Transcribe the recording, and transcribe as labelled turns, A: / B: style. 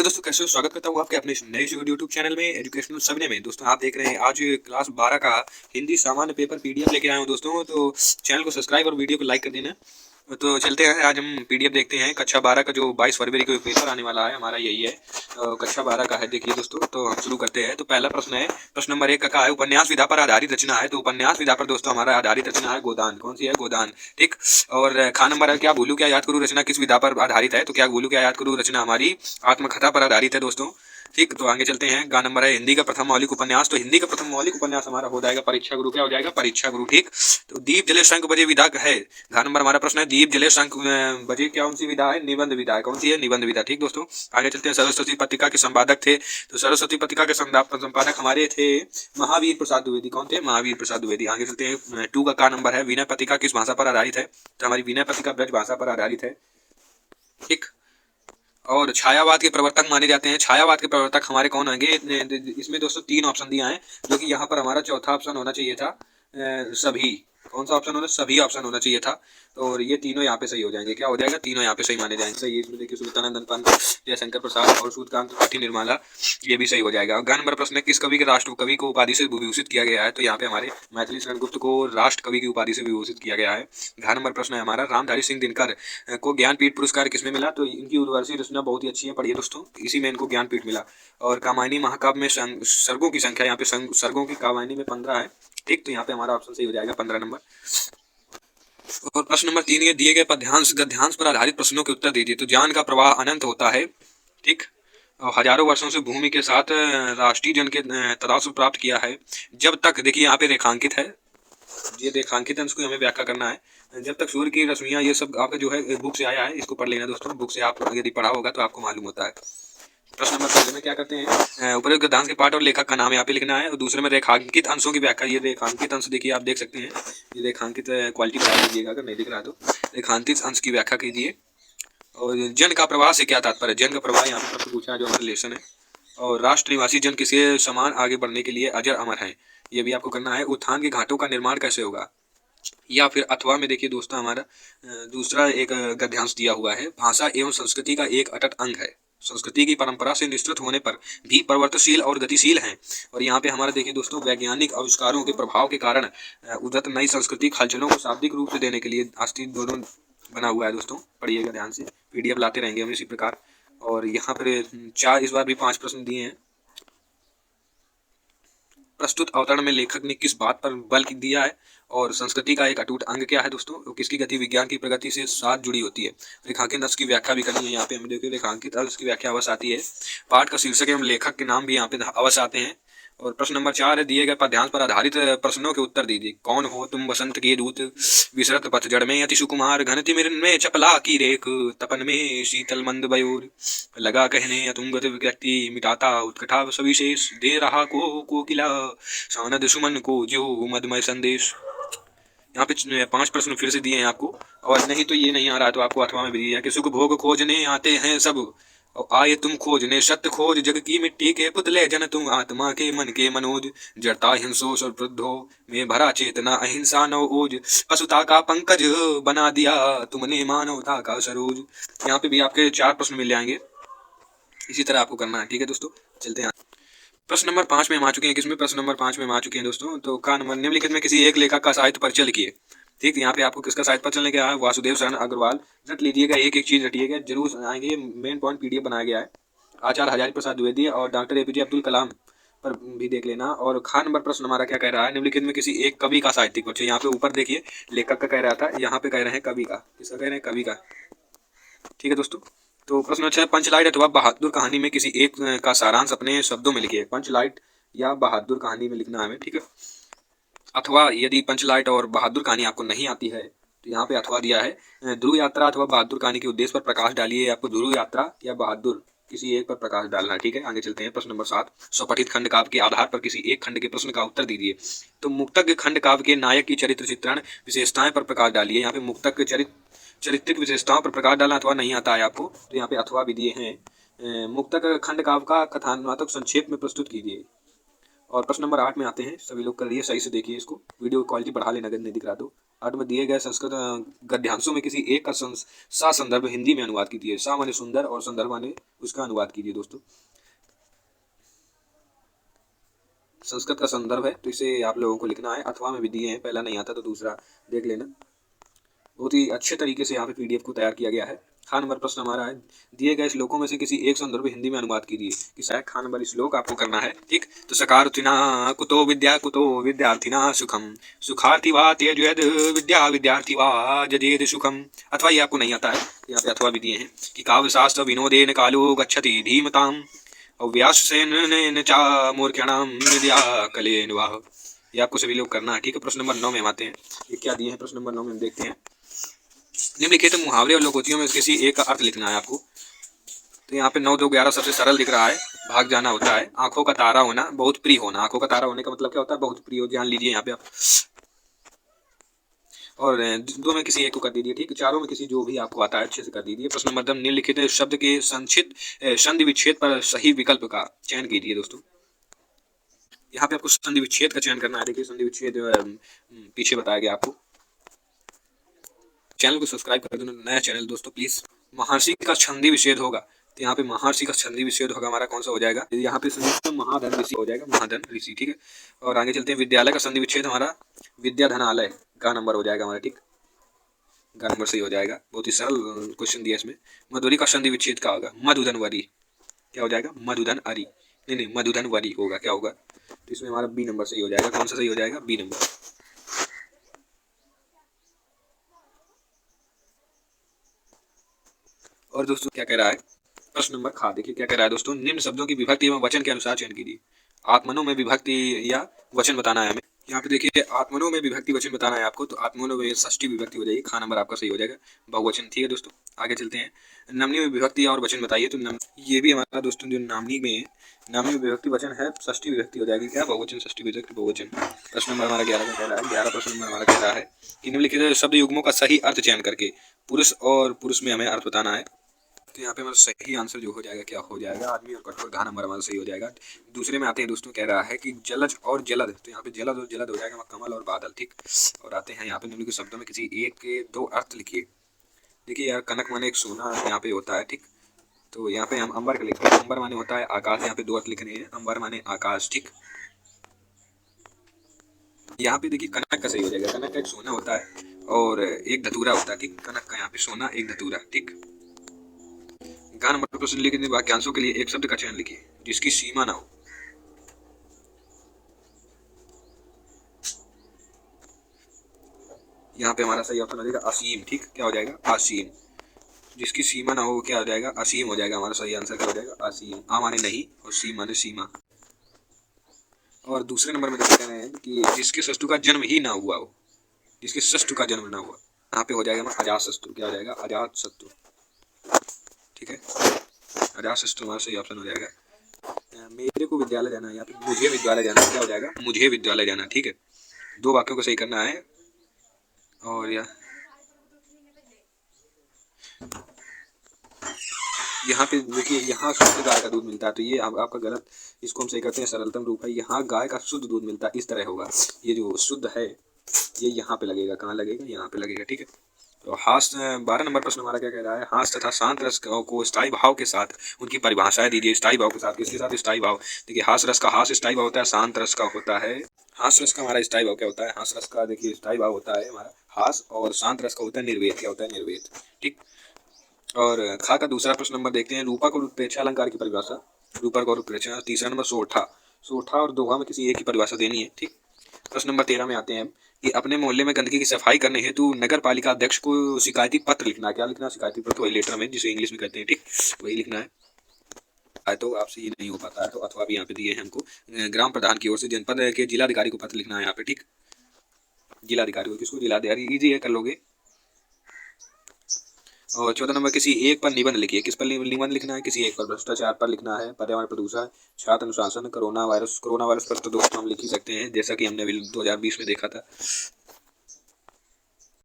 A: दोस्तों, कैसे हो? स्वागत करता हूँ आपके अपने इस नए यूट्यूब चैनल में एजुकेशनल सपने में। दोस्तों, आप देख रहे हैं आज क्लास 12 का हिंदी सामान्य पेपर पीडीएफ लेके आया हूँ दोस्तों। तो चैनल को सब्सक्राइब और वीडियो को लाइक कर देना। तो चलते हैं, आज हम पीडीएफ देखते हैं कक्षा 12 का जो 22 फरवरी को पेपर आने वाला है हमारा, यही है कक्षा 12 का है। देखिए दोस्तों, तो हम शुरू करते हैं। तो पहला प्रश्न है, प्रश्न नंबर 1 का है उपन्यास विधा पर आधारित रचना है। तो उपन्यास विधा पर दोस्तों हमारा आधारित रचना है गोदान। कौन सी है? गोदान। ठीक। और खा नंबर है, क्या भूलू क्या याद करूँ रचना किस विधा पर आधारित है। तो क्या भूलू क्या याद करूँ रचना हमारी आत्मकथा पर आधारित है दोस्तों। ठीक। तो आगे चलते हैं। गा नंबर है, हिंदी का प्रथम मौलिक उपन्यास। तो हिंदी का प्रथम मौलिक उपन्यास हमारा हो जाएगा परीक्षा गुरु। क्या हो जाएगा? परीक्षा गुरु। ठीक। तो दीप जले शंख बजे विधा है। घा नंबर हमारा प्रश्न है, दीप जले शंख बजे कौन सी विधा है? निबंध विधा है। कौन सी है? निबंध विधा। ठीक दोस्तों, आगे चलते हैं। सरस्वती पत्रिका के संपादक थे। तो सरस्वती पत्रिका के संपादक हमारे थे महावीर प्रसाद द्विवेदी। कौन थे? महावीर प्रसाद द्विवेदी। आगे चलते हैं। 2 का नंबर है, विनय पत्रिका किस भाषा पर आधारित है। तो हमारी विनय पत्रिका ब्रज भाषा पर आधारित है। ठीक। और छायावाद के प्रवर्तक माने जाते हैं। छायावाद के प्रवर्तक हमारे कौन होंगे? इसमें दोस्तों 3 ऑप्शन दिया है, जो कि यहाँ पर हमारा चौथा ऑप्शन होना चाहिए था। सभी। कौन सा ऑप्शन होना? सभी ऑप्शन होना चाहिए था। और ये तीनों यहाँ पे सही हो जाएंगे। क्या हो जाएगा? तीनों यहाँ पे सही माने जाएंगे। सही। इसमें देखिए, सुल्तानंद पंत, जयशंकर प्रसाद और सूर्यकांत त्रिपाठी निर्मला, ये भी सही हो जाएगा। ग नंबर प्रश्न है, किस कवि के राष्ट्र कवि को उपाधि से विभूषित किया गया है। तो यहाँ पे हमारे मैथिली शरण गुप्त को राष्ट्र कवि की उपाधि से विभूषित किया गया है। घ नंबर प्रश्न है हमारा, रामधारी सिंह दिनकर को ज्ञानपीठ पुरस्कार किसमें मिला। तो इनकी उर्वशी रचना बहुत ही अच्छी है, पढ़िए दोस्तों, इसी में इनको ज्ञानपीठ मिला। और कामायनी महाकाव्य में सर्गों की संख्या, यहाँ पे सर्गों की कामायनी में 15 है। ठीक। तो यहाँ पे हमारा ऑप्शन सही हो जाएगा 15 नंबर। और प्रश्न नंबर 3, ये दिए गए पद्यांश गद्यांश पर आधारित प्रश्नों के उत्तर दीजिए। तो ज्ञान का प्रवाह अनंत होता है। ठीक। और हजारों वर्षों से भूमि के साथ राष्ट्रीय जन के तरासु प्राप्त किया है। जब तक, देखिए यहाँ पे रेखांकित है, ये रेखांकित अंश को हमें व्याख्या करना है। जब तक सूर्य की रश्मियां, ये सब आपका जो है बुक से आया है, इसको पढ़ लेना दोस्तों। बुक से आप यदि पढ़ा होगा तो आपको मालूम होता है। प्रश्न नंबर 1 में क्या करते हैं, उपरोक्त गद्यांश के पाठ और लेखक का नाम यहाँ पे लिखना है। और दूसरे में रेखांकित अंशों की व्याख्या। ये रेखांकित अंश देखिए, आप देख सकते हैं, ये रेखांकित क्वालिटी बढ़ा दीजिएगा अगर नहीं दिख रहा तो। रेखांकित अंश की व्याख्या कीजिए। और जन का प्रवाह से क्या तात्पर्य? जन का प्रवाह यहाँ पे प्रश्न पूछा है, जो हमारा लेसन है। और राष्ट्र निवासी जन किसी समान आगे बढ़ने के लिए अजर अमर है, ये भी आपको करना है। उत्थान के घाटों का निर्माण कैसे होगा। या फिर अथवा में देखिए दोस्तों, हमारा दूसरा एक गद्यांश दिया हुआ है, भाषा एवं संस्कृति का एक अटट अंग है, संस्कृति की परंपरा से निश्चित होने पर भी परिवर्तनशील और गतिशील हैं। और यहाँ पे हमारा देखिए दोस्तों, वैज्ञानिक आविष्कारों के प्रभाव के कारण उद्धत नई संस्कृति खलचलों को शाब्दिक रूप से देने के लिए अस्तित्व दोनों बना हुआ है दोस्तों। पढ़िएगा ध्यान से, पीडीएफ लाते रहेंगे हम इसी प्रकार। और यहाँ पर 4, इस बार भी 5 प्रश्न दिए हैं। प्रस्तुत अवतरण में लेखक ने किस बात पर बल दिया है। और संस्कृति का एक अटूट अंग क्या है दोस्तों? किसकी गति विज्ञान की प्रगति से साथ जुड़ी होती है। रेखांकित अंश की व्याख्या भी करनी है। यहाँ पे हम देखिए, रेखांकित अंश की व्याख्या अवश्य आती है। पाठ का शीर्षक एवं लेखक के नाम भी यहाँ पे अवश्य आते हैं। और प्रश्न नंबर 4 है, दिए गए पद्यांश पर आधारित प्रश्नों के उत्तर दीजिए। कौन हो तुम बसंत के दूत, विसरत पतझड़ में अति सुकुमार, घन तिमिर में चपला की रेख, तपन में शीतल मंद बयूर, लगा कहने अतुंगत व्यक्ति, मिटाता उत्कटा सविशेष, दे रहा को कोकिला, सानद सुमन को जो मदमय संदेश। यहाँ पे 5 प्रश्न फिर से दिए हैं आपको। और नहीं तो ये नहीं आ रहा तो आपको अथवा में भी दिया है कि सुख भोग खोजने आते हैं सब, और आए तुम खोजने सत्य खोज, जग की मिट्टी के पुतले जन तुम, आत्मा के मन के मनोज, जड़ता हिंसोष और वृद्धो में भरा चेतना, अहिंसा नव ओज, पशुता का पंकज बना दिया तुमने मानवता का सरोज। यहाँ पे भी आपके 4 प्रश्न मिल जाएंगे, इसी तरह आपको करना है। ठीक है दोस्तों, चलते हैं। प्रश्न नंबर 5 में हम आ चुके हैं। किसमें? प्रश्न नंबर 5 में हम आ चुके हैं दोस्तों। तो का नंबर, निम्नलिखित में किसी एक लेखक का साहित्य परिचय लिखिए। ठीक। यहाँ पे आपको किसका साहित्य परिचय लिखा है? वासुदेव शरण अग्रवाल। रट लीजिएगा, एक एक चीज रटिएगा, जरूर आएंगे। ये मेन पॉइंट पीडीएफ बनाया गया है। आचार्य हजारी प्रसाद द्विवेदी और डॉक्टर एपीजे अब्दुल कलाम पर भी देख लेना। और खा नंबर प्रश्न हमारा क्या कह रहा है, निम्नलिखित में किसी एक कवि का साहित्यिक परिचय। यहाँ पे ऊपर देखिए लेखक का कह रहा था, यहाँ पे कह रहे हैं कवि का। किसका कह रहे हैं? कवि का। ठीक है दोस्तों। तो प्रश्न अच्छा है, पंचलाइट अथवा बहादुर कहानी में किसी एक का सारांश अपने शब्दों में लिखिए। पंचलाइट या बहादुर कहानी में लिखना है हमें। ठीक है। अथवा यदि पंचलाइट और बहादुर कहानी आपको नहीं आती है तो यहाँ पे अथवा दिया है, ध्रुव यात्रा अथवा बहादुर कहानी के उद्देश्य पर प्रकाश डालिए। आपको ध्रुव यात्रा या बहादुर किसी एक पर प्रकाश डालना है। ठीक है, आगे चलते हैं। प्रश्न नंबर 7, स्वपठित खंड काव्य के आधार पर किसी एक खंड के प्रश्न का उत्तर दीजिए। तो मुक्तक खंड काव्य के नायक की चरित्र चित्रण विशेषताएं पर प्रकाश डालिए। यहाँ पे मुक्तक चरित्रिक विशेषताओं पर प्रकाश डालना अथवा नहीं आता है आपको, तो यहाँ पे अथवा भी दिए हैं। मुक्तक खंड काव्य का कथात्मक संक्षेप में प्रस्तुत कीजिए। और प्रश्न नंबर 8 में आते हैं। सभी लोग कर रही है, सही से देखिए इसको, वीडियो क्वालिटी बढ़ा लेना अगर नहीं दिख रहा तो। 8 में दिए गए संस्कृत गद्यांशों में किसी एक का सा संदर्भ हिंदी में अनुवाद कीजिए। सा माने सुंदर और संदर्भ माने उसका अनुवाद कीजिए दोस्तों। संस्कृत का संदर्भ है तो इसे आप लोगों को लिखना है। अथवा में भी दिए हैं, पहला नहीं आता तो दूसरा देख लेना। बहुत ही अच्छे तरीके से यहाँ पे पीडीएफ को तैयार किया गया है। खा नंबर प्रश्न हमारा है, दिए गए श्लोकों में से किसी एक संदर्भ हिंदी में अनुवाद कीजिए। किसा है खा नंबर श्लोक आपको करना है, ठीक। तो सकारुतिना कुतो विद्यार्थिना सुखम सुखार्थी वा त्यजेद विद्या विद्यार्थी वा जजेद सुखम। अथवा ये आपको नहीं आता है, यहाँ पे अथवा भी दिए हैं कि काव्य शास्त्र विनोदेन कालो गच्छति धीमताम अव्यासेन चा मूर्खिणाम विद्या कलेन वाह। ये आपको सभी लोग करना है, ठीक है। प्रश्न नंबर 9 में हम आते हैं। ये क्या दिए हैं प्रश्न नंबर 9 में हम देखते हैं। निम्नलिखित मुहावरे और लोकोक्तियों में किसी एक का अर्थ लिखना है आपको। तो यहाँ पे 9, 2, 11 सबसे सरल दिख रहा है। भाग जाना होता है। आंखों का तारा होना, बहुत प्रिय होना। आंखों का तारा होने का मतलब क्या होता है? बहुत प्रिय हो, जान लीजिए यहाँ पे आप। और 2 में किसी एक को कर दीजिए, ठीक। 4 में किसी जो भी आपको आता है अच्छे से कर दीजिए। प्रश्न नंबर 10, निम्नलिखित शब्द के संक्षिप्त संधि विच्छेद पर सही विकल्प का चयन कीजिए दोस्तों। यहाँ पे आपको संधि विच्छेद का चयन करना है। देखिए संधि विच्छेद पीछे बताया गया आपको। चैनल को सब्सक्राइब कर देना, नया चैनल दोस्तों प्लीज। महर्षि का संधि विच्छेद होगा, तो यहाँ पे महर्षि का संधि विच्छेद होगा हमारा कौन सा हो जाएगा? यहाँ पे महाधन ऋषि हो जाएगा, महाधन ऋषि, ठीक है। और आगे चलते हैं। विद्यालय का संधि विच्छेद हमारा विद्याधनालय का नंबर हो जाएगा हमारा, ठीक। का नंबर सही हो जाएगा। बहुत ही सरल क्वेश्चन दिया इसमें। मधुरी का संधि विच्छेद क्या होगा? मधुधन वरी। क्या हो जाएगा? मधुधन अरी, नहीं मधुधन वरी होगा। क्या होगा? तो इसमें हमारा बी नंबर सही हो जाएगा। कौन सा सही हो जाएगा? B number. और दोस्तों क्या कह रहा है? प्रश्न नंबर खा देखिए क्या कह रहा है दोस्तों। निम्न शब्दों की विभक्ति एवं वचन के अनुसार चयन कीजिए। आत्मनों में विभक्ति या वचन बताना है हमें। यहाँ पे देखिए आत्मनों में विभक्ति वचन बताना है आपको, तो आत्मनों में षष्ठी विभक्ति हो जाएगी। खा नंबर आपका सही हो जाएगा, बहुवचन, ठीक है दोस्तों। आगे चलते हैं। नामनी में विभक्ति और वचन बताइए। तो ये भी हमारा दोस्तों जो नामनी में विभक्ति वचन है षष्ठी विभक्ति हो जाएगी। क्या? बहुवचन, षष्ठी विभक्ति बहुवचन। प्रश्न नंबर हमारा 11 का कह रहा है। 11 प्रश्न नंबर हमारा कह रहा है कि निम्नलिखित शब्द युग्मों का सही अर्थ चयन करके पुरुष और पुरुष में हमें अर्थ बताना है। तो यहाँ पे हमारा सही आंसर जो हो जाएगा क्या हो जाएगा? आदमी और कठोर, घा नंबर हमारा सही हो जाएगा। दूसरे में आते हैं दोस्तों, कह रहा है कि जलज और जलद। तो यहाँ पे जलद और जलद हो जाएगा कमल और बादल, ठीक। और आते हैं यहाँ पे निम्नलिखित शब्दों में किसी एक के 2 अर्थ लिखिए। देखिए यार कनक माने एक सोना यहाँ पे होता है, ठीक। तो यहाँ पे हम अंबर का लिखते हैं। अंबर माने होता है आकाश। यहाँ पे 2 अर्थ लिखने हैं। अंबर माने आकाश, ठीक। यहाँ पे देखिए कनक का सही हो जाएगा। कनक का एक सोना होता है और एक धतूरा होता है, ठीक। कनक का यहाँ पे सोना, एक धतूरा, ठीक। गा नंबर प्रश्न लिखिए। वाक्यांशों के लिए एक शब्द का चयन लिखिए जिसकी सीमा ना हो। यहाँ पे हमारा सही ऑप्शन हो जाएगा असीम, ठीक। क्या हो जाएगा? असीम। जिसकी सीमा ना हो क्या हो जाएगा? असीम हो जाएगा। हमारा सही आंसर क्या हो जाएगा? असीम। आ माने नहीं और सी माने सीमा। और दूसरे नंबर में कह रहे हैं कि जिसके शत्रु का जन्म ही ना हुआ हो, जिसके शत्रु का जन्म ना हुआ, यहाँ पे हो जाएगा अजात शत्रु। क्या हो जाएगा? अजात शत्रु, ठीक है। अजात शत्रु हमारा सही ऑप्शन हो जाएगा। मेरे को विद्यालय जाना है, यहाँ पे मुझे विद्यालय जाना है। क्या हो जाएगा? मुझे विद्यालय जाना, ठीक है। 2 वाक्यों को सही करना है। और यहाँ पे देखिए यहाँ शुद्ध गाय का दूध मिलता है, तो ये आपका गलत। इसको हम सही करते हैं। सरलतम रूप है, यहाँ गाय का शुद्ध दूध मिलता है, इस तरह होगा। ये जो शुद्ध है ये यहाँ पे लगेगा। कहाँ लगेगा? यहाँ पे लगेगा, ठीक है। तो हास 12 नंबर प्रश्न हमारा क्या कह रहा है? हास तथा शांत रस को स्थायी भाव के साथ उनकी परिभाषाएं दीजिए। स्थायी भाव के साथ, किसके साथ? स्थायी भाव। देखिए हास रस का हास स्थायी भाव होता है, शांत रस का होता है। हास रस का हमारा स्थायी भाव क्या होता है? हास रस का देखिए स्थायी भाव होता है हमारा हास, और शांत रस का होता है निर्वेद। क्या होता है? निर्वेद, ठीक। और खा का दूसरा प्रश्न नंबर देखते हैं। रूपक और उत्प्रेक्षा अलंकार की परिभाषा। रूपक और उत्प्रेक्षा। तीसरा नंबर सोठा। सोठा और दोहा में किसी एक की परिभाषा देनी है, ठीक। प्रश्न नंबर 13 में आते हैं कि अपने मोहल्ले में गंदगी की सफाई करने हेतु नगर पालिका अध्यक्ष को शिकायती पत्र लिखना है। क्या लिखना? शिकायती पत्र, वही लेटर में जिसे इंग्लिश में कहते हैं, ठीक। वही लिखना है। तो आपसे ये नहीं हो पाता है तो अथवा भी यहाँ पे दिए हैं हमको। ग्राम प्रधान की ओर से जनपद के जिलाधिकारी को पत्र लिखना है यहाँ पे, ठीक। जिलाधिकारी को, किसको? जिलाधिकारी। इजी है, कर लोगे। और 14 नंबर किसी एक पर निबंध लिखिए। किस पर निबंध लिखना है? किसी एक पर। भ्रष्टाचार पर लिखना है, पर्यावरण प्रदूषण, छात्र अनुशासन, कोरोना वायरस। कोरोना वायरस पर तो दोस्तों हम लिख ही सकते हैं, जैसा कि हमने 2020 में देखा था।